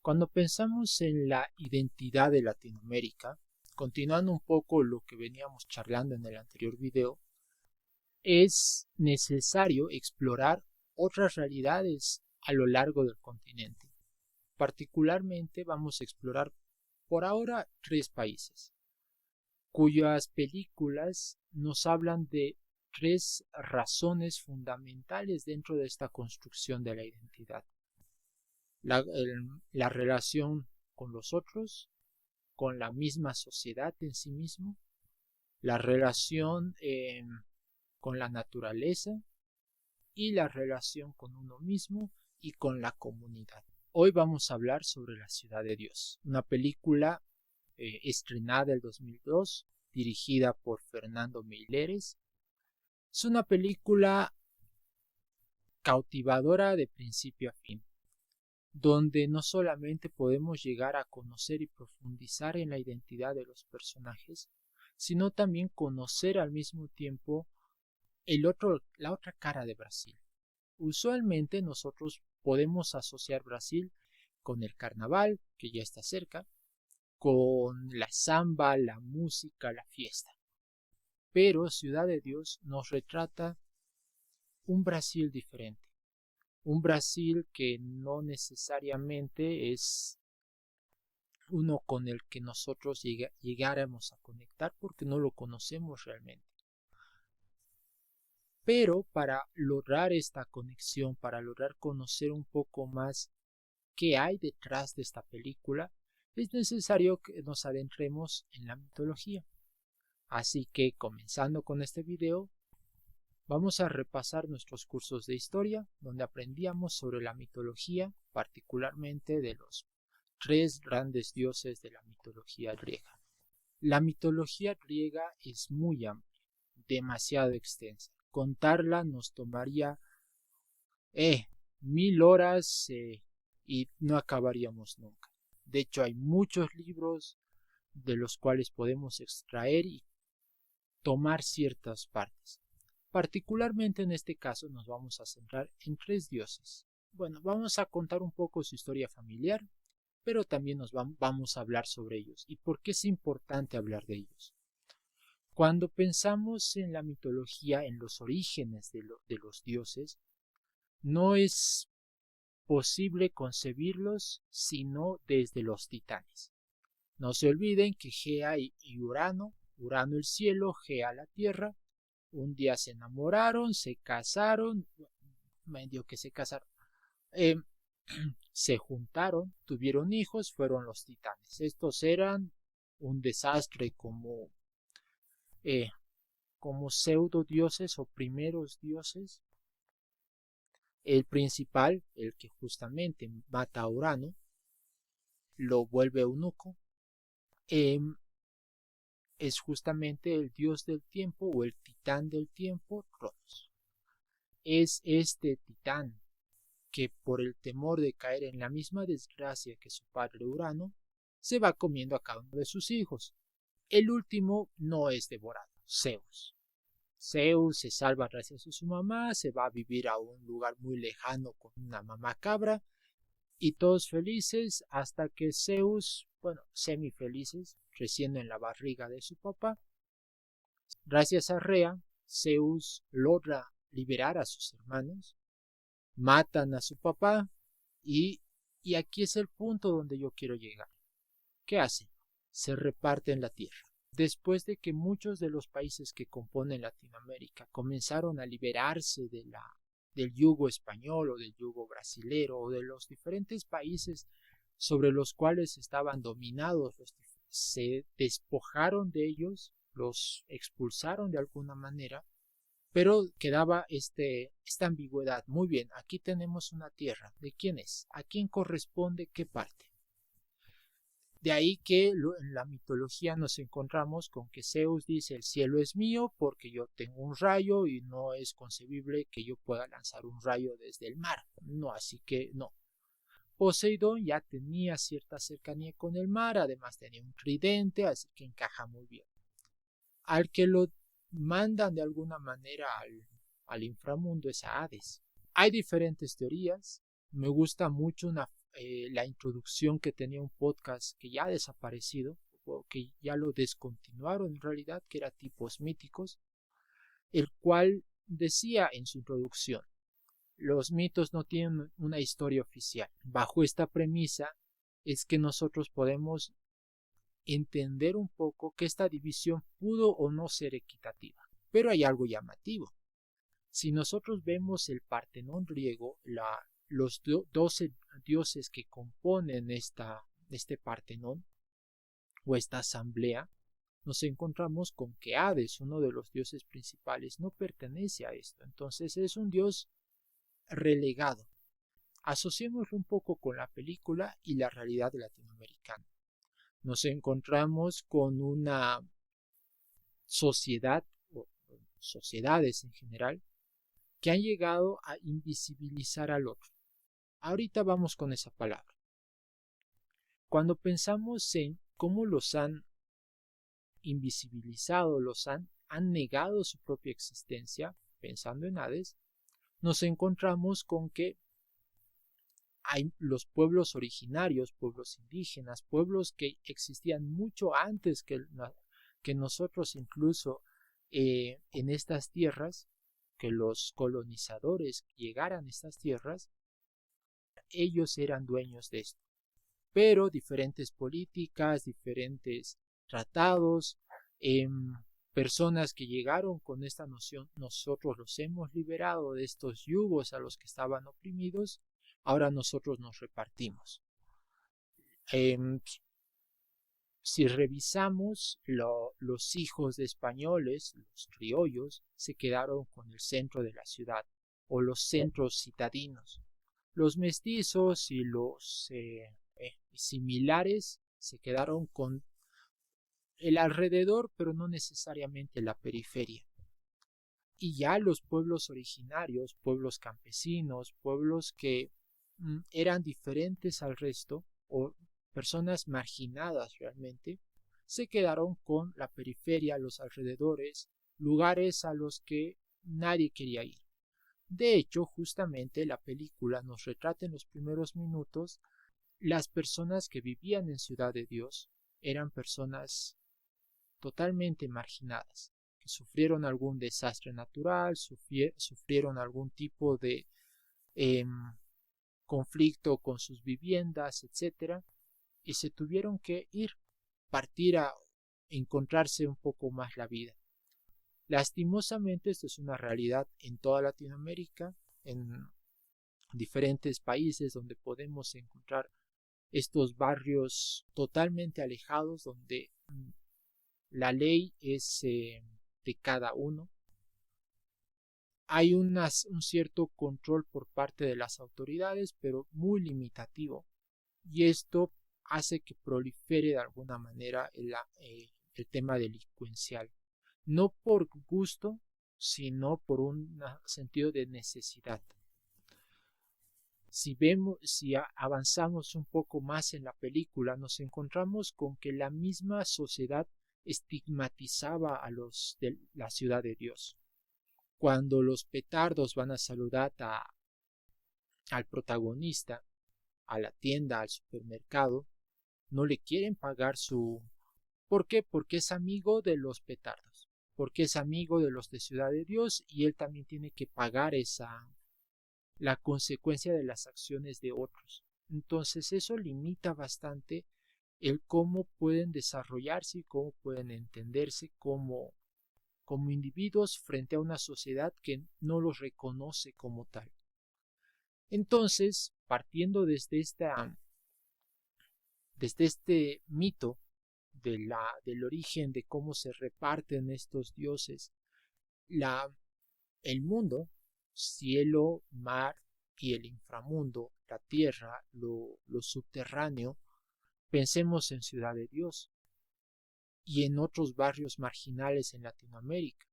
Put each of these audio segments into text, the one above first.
Cuando pensamos en la identidad de Latinoamérica, continuando un poco lo que veníamos charlando en el anterior video, es necesario explorar otras realidades a lo largo del continente. Particularmente vamos a explorar por ahora 3 países, cuyas películas nos hablan de 3 razones fundamentales dentro de esta construcción de la identidad. La relación con los otros, con la misma sociedad en sí mismo, la relación con la naturaleza y la relación con uno mismo y con la comunidad. Hoy vamos a hablar sobre La Ciudad de Dios, una película estrenada en 2002, dirigida por Fernando Meireles. Es una película cautivadora de principio a fin, donde no solamente podemos llegar a conocer y profundizar en la identidad de los personajes, sino también conocer al mismo tiempo la otra cara de Brasil. Usualmente nosotros podemos asociar Brasil con el carnaval, que ya está cerca, con la samba, la música, la fiesta. Pero Ciudad de Dios nos retrata un Brasil diferente. Un Brasil que no necesariamente es uno con el que nosotros llegáramos a conectar porque no lo conocemos realmente. Pero para lograr esta conexión, para lograr conocer un poco más qué hay detrás de esta película, es necesario que nos adentremos en la mitología. Así que, comenzando con este video, vamos a repasar nuestros cursos de historia, donde aprendíamos sobre la mitología, particularmente de los 3 grandes dioses de la mitología griega. La mitología griega es muy amplia, demasiado extensa. Contarla nos tomaría 1000 horas y no acabaríamos nunca. De hecho, hay muchos libros de los cuales podemos extraer y tomar ciertas partes. Particularmente en este caso nos vamos a centrar en 3 dioses. Bueno, vamos a contar un poco su historia familiar, pero también vamos a hablar sobre ellos y por qué es importante hablar de ellos. Cuando pensamos en la mitología, en los orígenes de los dioses, no es posible concebirlos sino desde los titanes. No se olviden que Gea y Urano el cielo, Gea la tierra, un día se enamoraron, se casaron, medio que se casaron, se juntaron, tuvieron hijos, fueron los titanes. Estos eran un desastre como pseudo dioses o primeros dioses. El principal, el que justamente mata a Urano, lo vuelve eunuco, es justamente el dios del tiempo o el titán del tiempo, Cronos. Es este titán que por el temor de caer en la misma desgracia que su padre Urano, se va comiendo a cada uno de sus hijos. El último no es devorado, Zeus. Zeus se salva gracias a su mamá, se va a vivir a un lugar muy lejano con una mamá cabra y todos felices hasta que Zeus, semifelices, creciendo en la barriga de su papá. Gracias a Rea, Zeus logra liberar a sus hermanos, matan a su papá y aquí es el punto donde yo quiero llegar. ¿Qué hacen? Se reparten la tierra. Después de que muchos de los países que componen Latinoamérica comenzaron a liberarse del yugo español o del yugo brasilero o de los diferentes países sobre los cuales estaban dominados, se despojaron de ellos, los expulsaron de alguna manera, pero quedaba esta ambigüedad. Muy bien, aquí tenemos una tierra. ¿De quién es? ¿A quién corresponde qué parte? De ahí que en la mitología nos encontramos con que Zeus dice: el cielo es mío porque yo tengo un rayo y no es concebible que yo pueda lanzar un rayo desde el mar. No, así que no. Poseidón ya tenía cierta cercanía con el mar, además tenía un tridente, así que encaja muy bien. Al que lo mandan de alguna manera al inframundo es a Hades. Hay diferentes teorías. Me gusta mucho la introducción que tenía un podcast que ya ha desaparecido, o que ya lo descontinuaron en realidad, que era Tipos Míticos, el cual decía en su introducción: los mitos no tienen una historia oficial. Bajo esta premisa es que nosotros podemos entender un poco que esta división pudo o no ser equitativa. Pero hay algo llamativo. Si nosotros vemos el Partenón griego, los 12 dioses que componen este Partenón o esta asamblea, nos encontramos con que Hades, uno de los dioses principales, no pertenece a esto. Entonces es un dios relegado. Asociémoslo un poco con la película y la realidad latinoamericana. Nos encontramos con una sociedad o sociedades en general que han llegado a invisibilizar al otro. Ahorita vamos con esa palabra. Cuando pensamos en cómo los han invisibilizado, han negado su propia existencia, pensando en Hades, nos encontramos con que hay los pueblos originarios, pueblos indígenas, pueblos que existían mucho antes que nosotros, incluso en estas tierras, que los colonizadores llegaran a estas tierras, ellos eran dueños de esto. Pero diferentes políticas, diferentes tratados, personas que llegaron con esta noción, nosotros los hemos liberado de estos yugos a los que estaban oprimidos, ahora nosotros nos repartimos. Si revisamos, los hijos de españoles, los criollos, se quedaron con el centro de la ciudad, o los centros citadinos. Los mestizos y los similares se quedaron con el alrededor, pero no necesariamente la periferia. Y ya los pueblos originarios, pueblos campesinos, pueblos que eran diferentes al resto, o personas marginadas realmente, se quedaron con la periferia, los alrededores, lugares a los que nadie quería ir. De hecho, justamente la película nos retrata en los primeros minutos las personas que vivían en Ciudad de Dios eran personas totalmente marginadas, que sufrieron algún desastre natural, sufrieron algún tipo de conflicto con sus viviendas, etc. Y se tuvieron que partir a encontrarse un poco más la vida. Lastimosamente esto es una realidad en toda Latinoamérica, en diferentes países donde podemos encontrar estos barrios totalmente alejados, donde la ley es de cada uno. Hay un cierto control por parte de las autoridades, pero muy limitativo, y esto hace que prolifere de alguna manera el tema delincuencial, no por gusto, sino por un sentido de necesidad. Si avanzamos un poco más en la película, nos encontramos con que la misma sociedad estigmatizaba a los de la Ciudad de Dios. Cuando los petardos van a saludar al protagonista, a la tienda, al supermercado, no le quieren pagar su... ¿Por qué? Porque es amigo de los petardos, porque es amigo de los de Ciudad de Dios, y él también tiene que pagar la consecuencia de las acciones de otros. Entonces eso limita bastante el cómo pueden desarrollarse y cómo pueden entenderse como individuos frente a una sociedad que no los reconoce como tal. Entonces, partiendo desde este mito del origen de cómo se reparten estos dioses, el mundo, cielo, mar y el inframundo, la tierra, lo subterráneo, pensemos en Ciudad de Dios y en otros barrios marginales en Latinoamérica.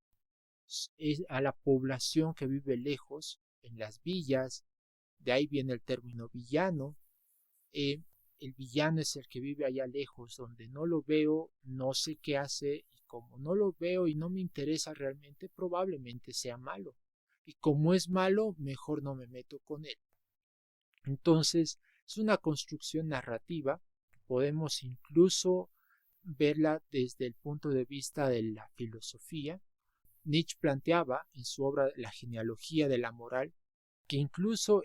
Es a la población que vive lejos, en las villas, de ahí viene el término villano. El villano es el que vive allá lejos, donde no lo veo, no sé qué hace, y como no lo veo y no me interesa realmente, probablemente sea malo. Y como es malo, mejor no me meto con él. Entonces, Es una construcción narrativa, podemos incluso verla desde el punto de vista de la filosofía. Nietzsche planteaba en su obra La genealogía de la moral que incluso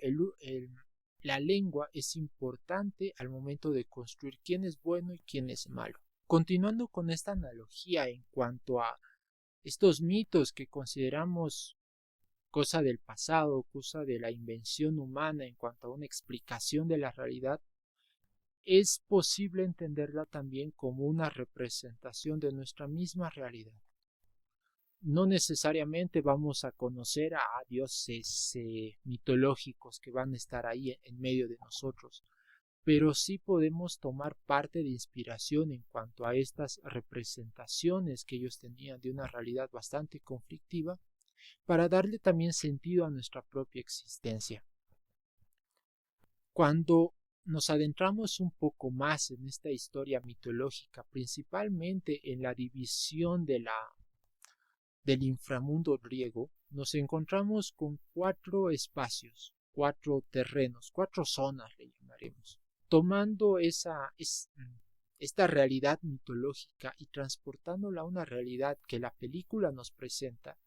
la lengua es importante al momento de construir quién es bueno y quién es malo. Continuando con esta analogía en cuanto a estos mitos que consideramos cosa del pasado, cosa de la invención humana en cuanto a una explicación de la realidad, es posible entenderla también como una representación de nuestra misma realidad. No necesariamente vamos a conocer a dioses mitológicos que van a estar ahí en medio de nosotros, pero sí podemos tomar parte de inspiración en cuanto a estas representaciones que ellos tenían de una realidad bastante conflictiva para darle también sentido a nuestra propia existencia. Cuando nos adentramos un poco más en esta historia mitológica, principalmente en la división del inframundo griego, nos encontramos con 4 espacios, 4 terrenos, 4 zonas le llamaremos, tomando esta realidad mitológica y transportándola a una realidad que la película nos presenta.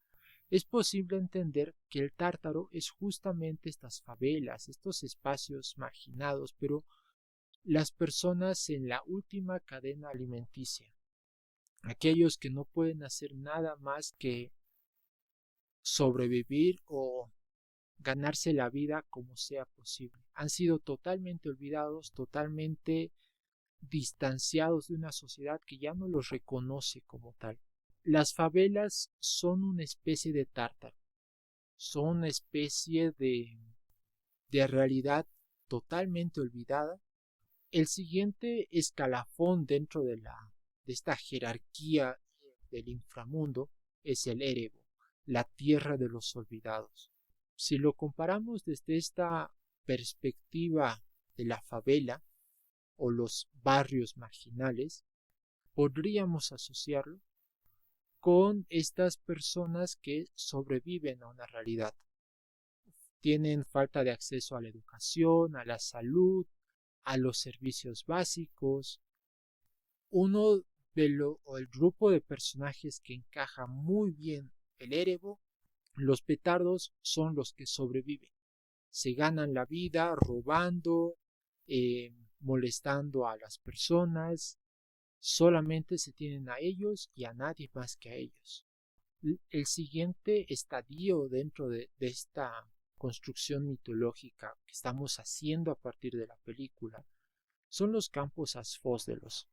Es posible entender que el Tártaro es justamente estas favelas, estos espacios marginados, pero las personas en la última cadena alimenticia, aquellos que no pueden hacer nada más que sobrevivir o ganarse la vida como sea posible. Han sido totalmente olvidados, totalmente distanciados de una sociedad que ya no los reconoce como tal. Las favelas son una especie de Tártaro, son una especie de realidad totalmente olvidada. El siguiente escalafón dentro de esta jerarquía del inframundo es el Erebo, la tierra de los olvidados. Si lo comparamos desde esta perspectiva de la favela o los barrios marginales, podríamos asociarlo con estas personas que sobreviven a una realidad. Tienen falta de acceso a la educación, a la salud, a los servicios básicos. El grupo de personajes que encaja muy bien el Erebo, los petardos, son los que sobreviven. Se ganan la vida robando, molestando a las personas. Solamente se tienen a ellos y a nadie más que a ellos. El siguiente estadio dentro de esta construcción mitológica que estamos haciendo a partir de la película son los campos asfósdelos,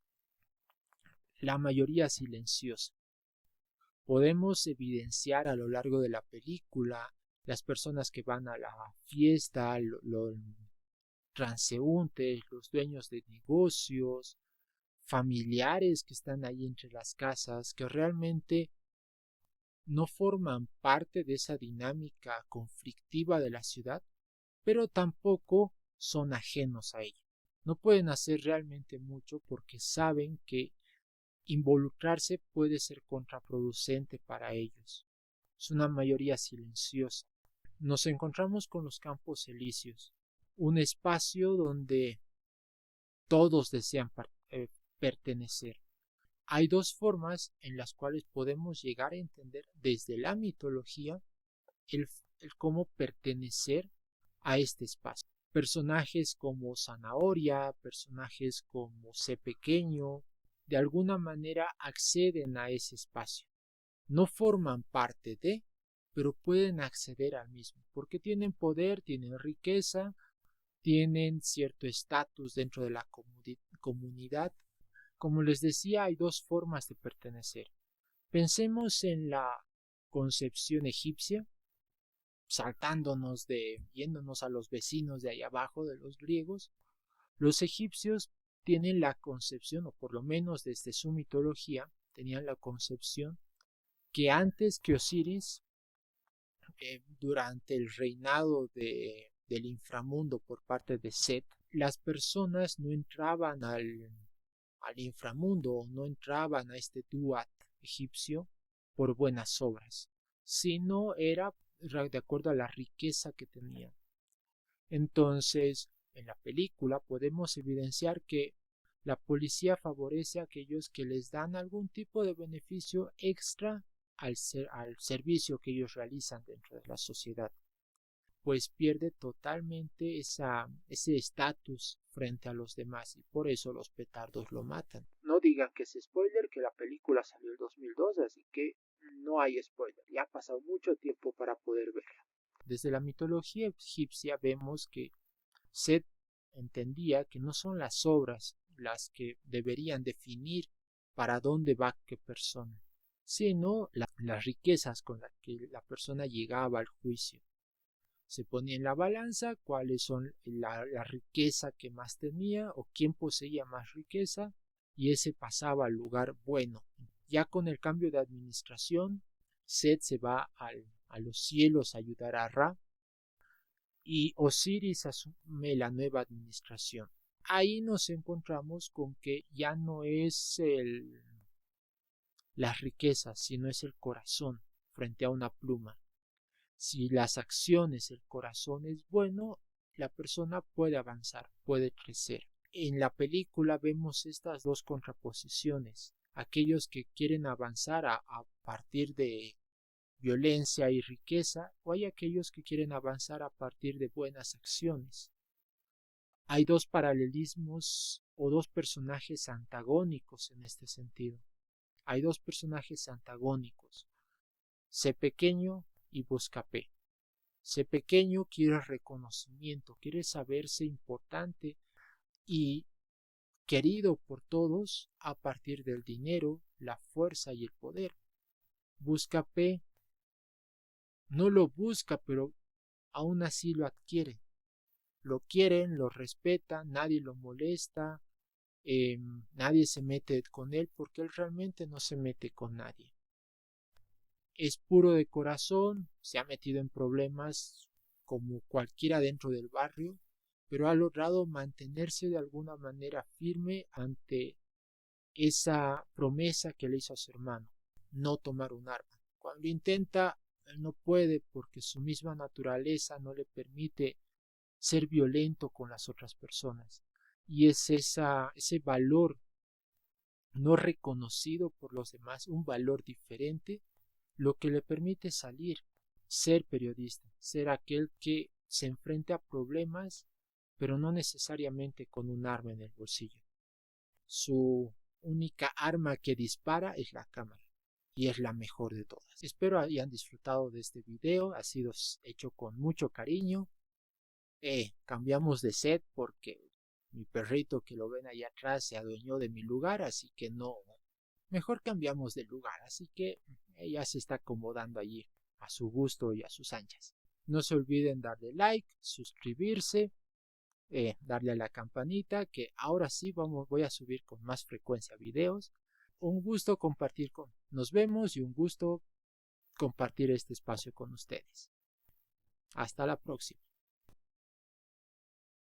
la mayoría silenciosa. Podemos evidenciar a lo largo de la película las personas que van a la fiesta, los transeúntes, los dueños de negocios, familiares que están ahí entre las casas, que realmente no forman parte de esa dinámica conflictiva de la ciudad, pero tampoco son ajenos a ella. No pueden hacer realmente mucho porque saben que involucrarse puede ser contraproducente para ellos. Es una mayoría silenciosa. Nos encontramos con los Campos Elíseos, un espacio donde todos desean pertenecer. Hay 2 formas en las cuales podemos llegar a entender desde la mitología el cómo pertenecer a este espacio. Personajes como Zanahoria, personajes como C Pequeño, de alguna manera acceden a ese espacio. No forman parte de, pero pueden acceder al mismo, porque tienen poder, tienen riqueza, tienen cierto estatus dentro de la comunidad. Como les decía, hay 2 formas de pertenecer. Pensemos en la concepción egipcia, yéndonos a los vecinos de ahí abajo de los griegos. Los egipcios tienen la concepción, o por lo menos desde su mitología, tenían la concepción que antes que Osiris, durante el reinado del inframundo por parte de Set, las personas no entraban al inframundo, no entraban a este duat egipcio por buenas obras, sino era de acuerdo a la riqueza que tenían. Entonces, en la película podemos evidenciar que la policía favorece a aquellos que les dan algún tipo de beneficio extra al servicio que ellos realizan dentro de la sociedad, pues pierde totalmente ese estatus frente a los demás y por eso los petardos lo matan. No digan que es spoiler, que la película salió en 2002, así que no hay spoiler, ya ha pasado mucho tiempo para poder verla. Desde la mitología egipcia vemos que Set entendía que no son las obras las que deberían definir para dónde va qué persona, sino las riquezas con las que la persona llegaba al juicio. Se ponía en la balanza cuáles son la riqueza que más tenía o quién poseía más riqueza y ese pasaba al lugar bueno. Ya con el cambio de administración, Set se va a los cielos a ayudar a Ra y Osiris asume la nueva administración. Ahí nos encontramos con que ya no es las riquezas, sino es el corazón frente a una pluma. Si las acciones, el corazón es bueno, la persona puede avanzar, puede crecer. En la película vemos estas dos contraposiciones. Aquellos que quieren avanzar a partir de violencia y riqueza, o hay aquellos que quieren avanzar a partir de buenas acciones. Hay dos paralelismos o dos personajes antagónicos en este sentido. Hay dos personajes antagónicos. Sé pequeño y busca P. Sé pequeño quiere reconocimiento, quiere saberse importante y querido por todos a partir del dinero, la fuerza y el poder. Busca P no lo busca, pero aún así lo adquiere. Lo quieren, lo respetan, nadie lo molesta, nadie se mete con él porque él realmente no se mete con nadie. Es puro de corazón, se ha metido en problemas como cualquiera dentro del barrio, pero ha logrado mantenerse de alguna manera firme ante esa promesa que le hizo a su hermano, no tomar un arma. Cuando intenta, él no puede porque su misma naturaleza no le permite ser violento con las otras personas. Y es ese valor no reconocido por los demás, un valor diferente, lo que le permite salir, ser periodista, ser aquel que se enfrenta a problemas, pero no necesariamente con un arma en el bolsillo. Su única arma que dispara es la cámara y es la mejor de todas. Espero hayan disfrutado de este video, ha sido hecho con mucho cariño. Cambiamos de set porque mi perrito que lo ven allá atrás se adueñó de mi lugar, así que no, mejor cambiamos de lugar, así que ella se está acomodando allí a su gusto y a sus anchas. No se olviden darle like, suscribirse, darle a la campanita, que ahora sí voy a subir con más frecuencia videos. Un gusto compartir nos vemos y un gusto compartir este espacio con ustedes. Hasta la próxima.